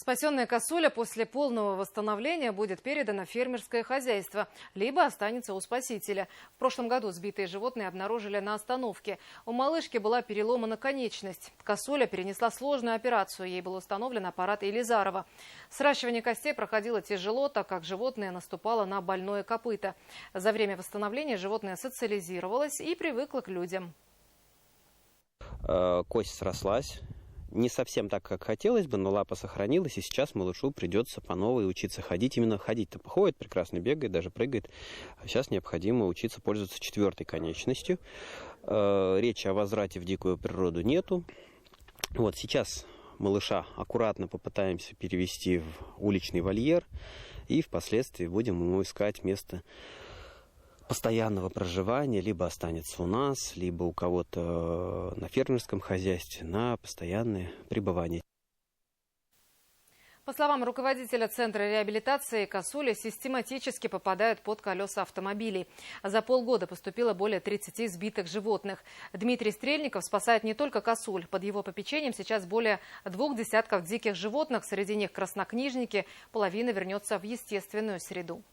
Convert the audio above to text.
Спасенная косуля после полного восстановления будет передана в фермерское хозяйство, либо останется у спасителя. В прошлом году сбитые животные обнаружили на остановке. У малышки была переломана конечность. Косуля перенесла сложную операцию. Ей был установлен аппарат Елизарова. Сращивание костей проходило тяжело, так как животное наступало на больное копыто. За время восстановления животное социализировалось и привыкло к людям. Кость срослась. Не совсем так, как хотелось бы, но лапа сохранилась, и сейчас малышу придется по новой учиться ходить. Именно ходить-то ходит, прекрасно бегает, даже прыгает. А сейчас необходимо учиться пользоваться четвертой конечностью. Речи о возврате в дикую природу нету. Вот сейчас малыша аккуратно попытаемся перевести в уличный вольер, и впоследствии будем ему искать место постоянного проживания, либо останется у нас, либо у кого-то на фермерском хозяйстве на постоянное пребывание. По словам руководителя Центра реабилитации, косули систематически попадают под колеса автомобилей. За полгода поступило более 30 сбитых животных. Дмитрий Стрельников спасает не только косуль. Под его попечением сейчас более 2 десятков диких животных. Среди них краснокнижники. Половина вернется в естественную среду.